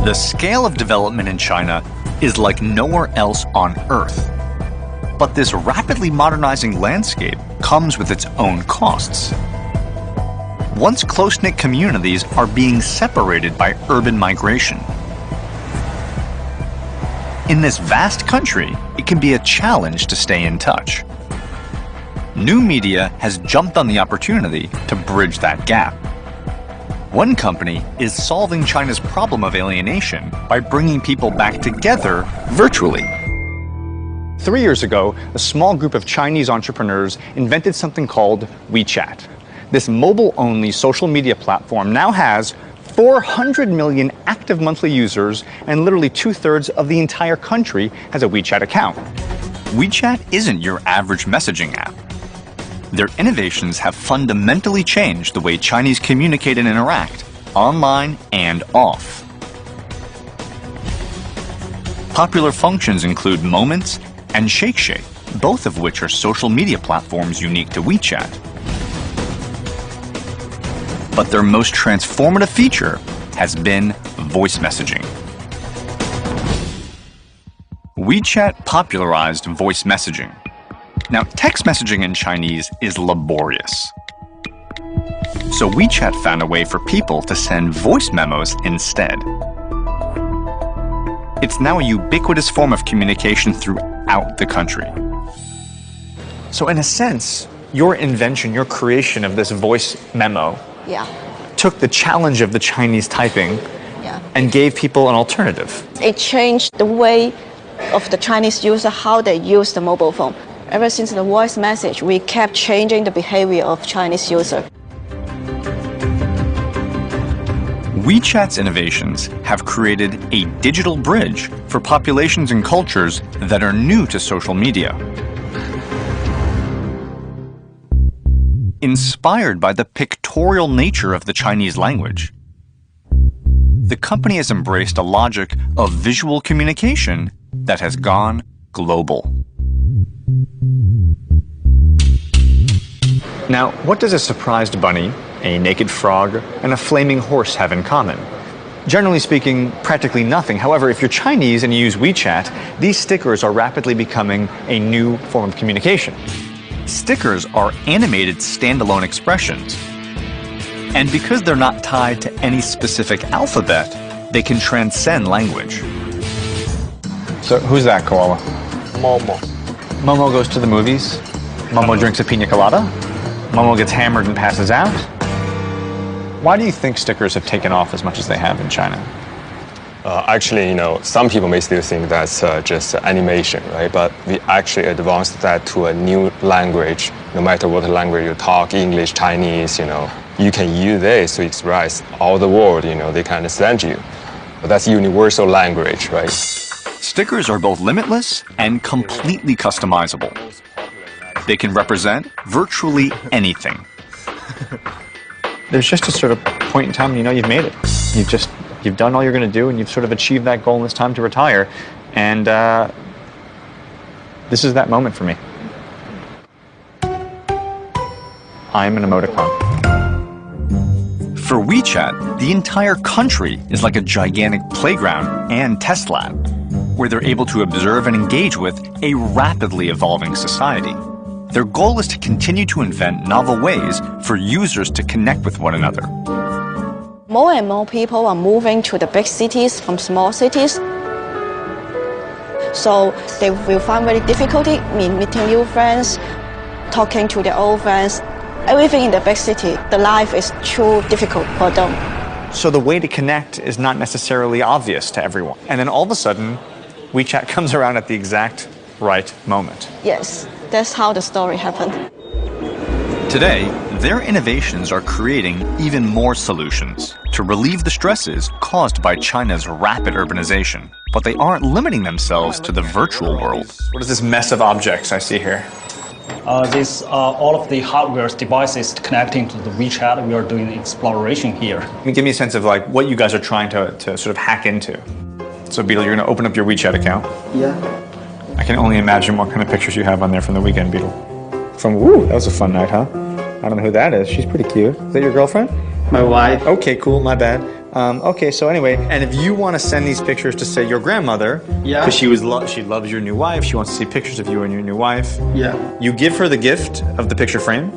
The scale of development in China is like nowhere else on Earth. But this rapidly modernizing landscape comes with its own costs. Once close-knit communities are being separated by urban migration. In this vast country, it can be a challenge to stay in touch. New media has jumped on the opportunity to bridge that gap. One company is solving China's problem of alienation by bringing people back together virtually. 3 years ago, a small group of Chinese entrepreneurs invented something called WeChat. This mobile-only social media platform now has 400 million active monthly users, and literally 2/3 of the entire country has a WeChat account. WeChat isn't your average messaging app. Their innovations have fundamentally changed the way Chinese communicate and interact, online and off. Popular functions include Moments and Shake, both of which are social media platforms unique to WeChat. But their most transformative feature has been voice messaging. WeChat popularized voice messaging. Now, text messaging in Chinese is laborious. So WeChat found a way for people to send voice memos instead. It's now a ubiquitous form of communication throughout the country. So in a sense, your invention, your creation of this voice memo took the challenge of the Chinese typing and gave people an alternative. It changed the way of the Chinese user, how they use the mobile phone. Ever since the voice message, we kept changing the behavior of Chinese user. WeChat's innovations have created a digital bridge for populations and cultures that are new to social media. Inspired by the pictorial nature of the Chinese language, the company has embraced a logic of visual communication that has gone global. Now, what does a surprised bunny, a naked frog, and a flaming horse have in common? Generally speaking, practically nothing. However, if you're Chinese and you use WeChat, these stickers are rapidly becoming a new form of communication. Stickers are animated standalone expressions. And because they're not tied to any specific alphabet, they can transcend language. So who's that, Koala? Momo. Momo goes to the movies. Momo drinks a pina colada. Momo gets hammered and passes out. Why do you think stickers have taken off as much as they have in China? Actually, some people may still think that's just animation, right? But we actually advanced that to a new language. No matter what language you talk, English, Chinese, you can use this to express all the world, they can understand you. But that's universal language, right? Stickers are both limitless and completely customizable. They can represent virtually anything. There's just a sort of point in time, you've made it. You've done all you're going to do, and you've sort of achieved that goal, and it's time to retire. And this is that moment for me. I'm an emoticon. For WeChat, the entire country is like a gigantic playground and test lab, where they're able to observe and engage with a rapidly evolving society. Their goal is to continue to invent novel ways for users to connect with one another. More and more people are moving to the big cities from small cities. So they will find very difficulty in meeting new friends, talking to their old friends. Everything in the big city, the life is too difficult for them. So the way to connect is not necessarily obvious to everyone. And then all of a sudden, WeChat comes around at the exact right moment. Yes, that's how the story happened. Today, their innovations are creating even more solutions to relieve the stresses caused by China's rapid urbanization. But they aren't limiting themselves to the virtual world. What is this mess of objects I see here? These are all of the hardware devices connecting to the WeChat. We are doing exploration here. Can you give me a sense of what you guys are trying to sort of hack into? So Beetle, you're going to open up your WeChat account. Yeah. I can only imagine what kind of pictures you have on there from the weekend, Beetle. That was a fun night, huh? I don't know who that is. She's pretty cute. Is that your girlfriend? My wife. Okay, cool, my bad. Okay, so anyway, and if you want to send these pictures to, say, your grandmother, Yeah. because she loves your new wife, she wants to see pictures of you and your new wife. Yeah. You give her the gift of the picture frame,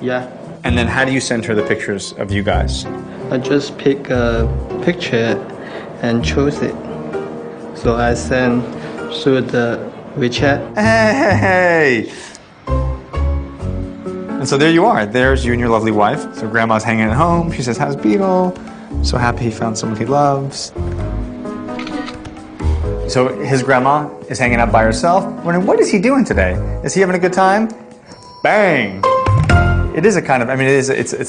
Yeah. and then how do you send her the pictures of you guys? I just pick a picture and choose it. So I send through the WeChat. Hey! And so there you are. There's you and your lovely wife. So grandma's hanging at home. She says, how's Beetle? So happy he found someone he loves. So his grandma is hanging out by herself. Wondering, what is he doing today? Is he having a good time? Bang! It is a kind of, I mean,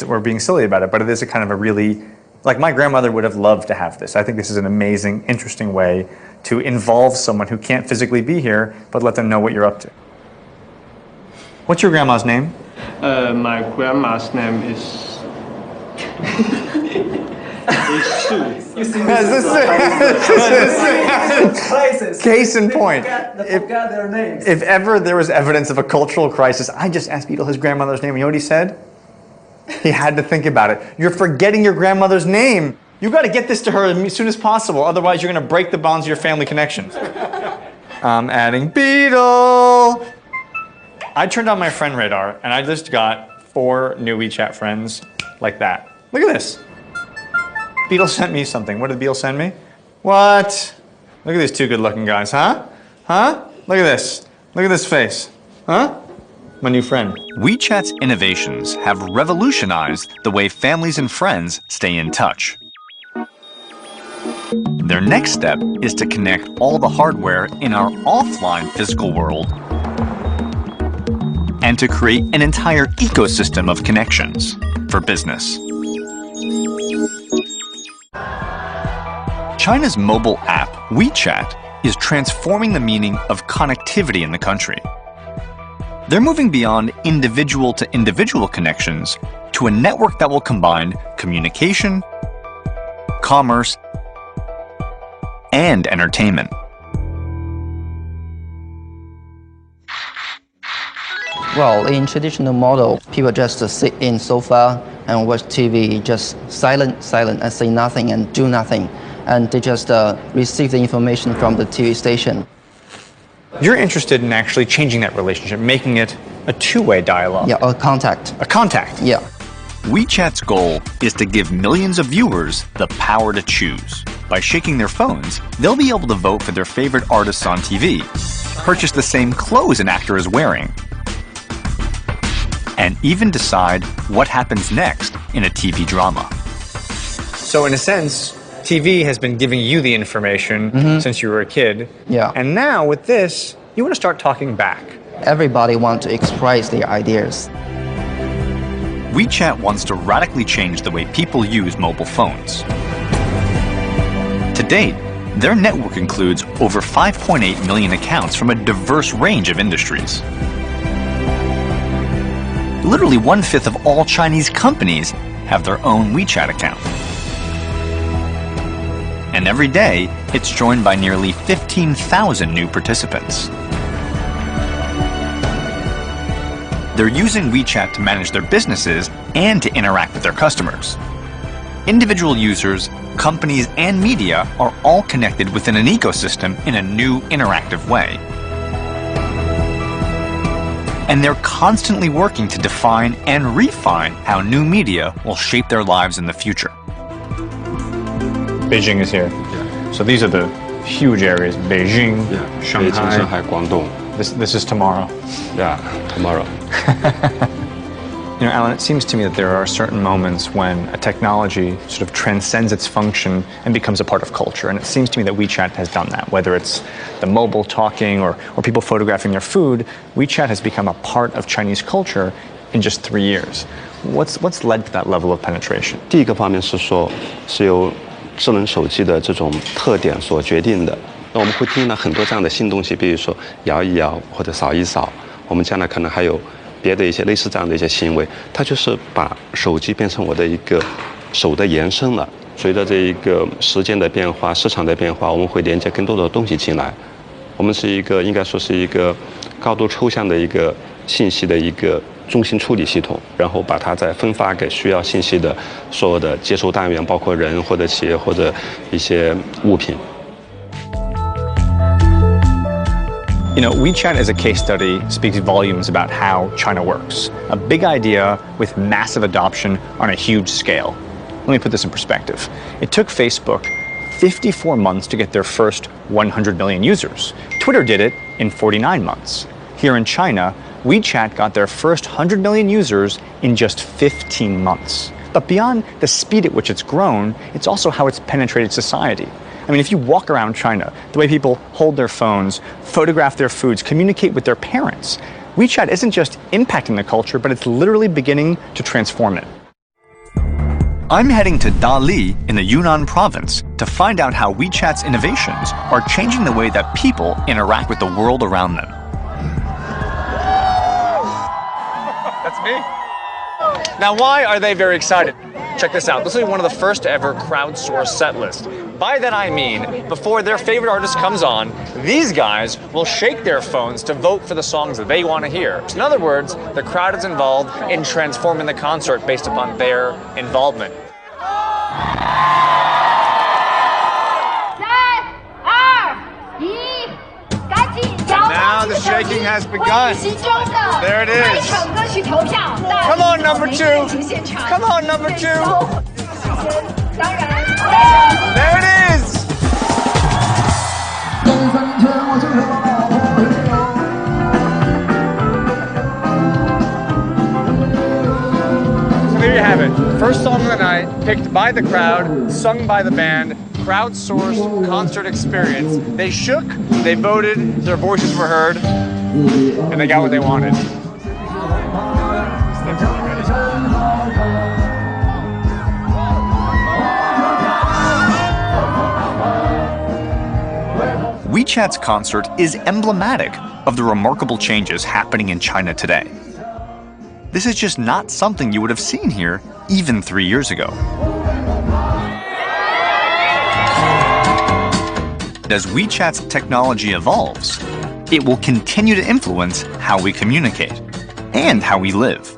we're being silly about it, but it is a kind of a really, like my grandmother would have loved to have this. I think this is an amazing, interesting way to involve someone who can't physically be here, but let them know what you're up to. What's your grandma's name? My grandma's name is Sue. Case in point. Forgot their names. If ever there was evidence of a cultural crisis, I just asked Beetle his grandmother's name. You know what he said? He had to think about it. You're forgetting your grandmother's name. You got to get this to her as soon as possible. Otherwise, you're going to break the bonds of your family connections. I'm adding Beetle. I turned on my friend radar, and I just got 4 new WeChat friends like that. Look at this. Beetle sent me something. What did Beetle send me? What? Look at these 2 good-looking guys, huh? Huh? Look at this. Look at this face. Huh? My new friend. WeChat's innovations have revolutionized the way families and friends stay in touch. Their next step is to connect all the hardware in our offline physical world and to create an entire ecosystem of connections for business. China's mobile app, WeChat, is transforming the meaning of connectivity in the country. They're moving beyond individual-to-individual connections to a network that will combine communication, commerce, and entertainment. Well, in traditional model, people just sit in sofa and watch TV, just silent, and say nothing and do nothing. And they just receive the information from the TV station. You're interested in actually changing that relationship, making it a 2-way dialogue. Yeah, a contact. A contact. Yeah. WeChat's goal is to give millions of viewers the power to choose. By shaking their phones, they'll be able to vote for their favorite artists on TV, purchase the same clothes an actor is wearing, and even decide what happens next in a TV drama. So in a sense, TV has been giving you the information since you were a kid. Yeah. And now with this, you want to start talking back. Everybody wants to express their ideas. WeChat wants to radically change the way people use mobile phones. To date, their network includes over 5.8 million accounts from a diverse range of industries. Literally 1/5 of all Chinese companies have their own WeChat account. And every day, it's joined by nearly 15,000 new participants. They're using WeChat to manage their businesses and to interact with their customers. Individual users, companies, and media are all connected within an ecosystem in a new interactive way. And they're constantly working to define and refine how new media will shape their lives in the future. Beijing is here. So these are the huge areas. Beijing, Shanghai. Beijing, Shanghai, Guangdong. This is tomorrow. Yeah, tomorrow. You know, Alan, it seems to me that there are certain moments when a technology sort of transcends its function and becomes a part of culture. And it seems to me that WeChat has done that. Whether it's the mobile talking or people photographing their food, WeChat has become a part of Chinese culture in just 3 years. What's led to that level of penetration? 第一个方面是说，是由智能手机的这种特点所决定的。那我们会听到很多这样的新东西，比如说摇一摇或者扫一扫。我们将来可能还有别的一些类似这样的一些行为，它就是把手机变成我的一个手的延伸了。随着这一个时间的变化、市场的变化，我们会连接更多的东西进来。我们是一个应该说是一个高度抽象的一个信息的一个中心处理系统，然后把它再分发给需要信息的所有的接收单元，包括人或者企业或者一些物品。You know, WeChat as a case study speaks volumes about how China works. A big idea with massive adoption on a huge scale. Let me put this in perspective. It took Facebook 54 months to get their first 100 million users. Twitter did it in 49 months. Here in China, WeChat got their first 100 million users in just 15 months. But beyond the speed at which it's grown, it's also how it's penetrated society. I mean, if you walk around China, the way people hold their phones, photograph their foods, communicate with their parents, WeChat isn't just impacting the culture, but it's literally beginning to transform it. I'm heading to Dali in the Yunnan province to find out how WeChat's innovations are changing the way that people interact with the world around them. That's me. Now, why are they very excited? Check this out. This will be one of the first ever crowdsourced set lists. By that I mean, before their favorite artist comes on, these guys will shake their phones to vote for the songs that they want to hear. In other words, the crowd is involved in transforming the concert based upon their involvement. Now the shaking has begun. There it is. Come on, number two. Come on, number two. There it is. So there you have it. First song of the night, picked by the crowd, sung by the band, crowdsourced concert experience. They shook, they voted, their voices were heard, and they got what they wanted. WeChat's concert is emblematic of the remarkable changes happening in China today. This is just not something you would have seen here even 3 years ago. As WeChat's technology evolves, it will continue to influence how we communicate and how we live.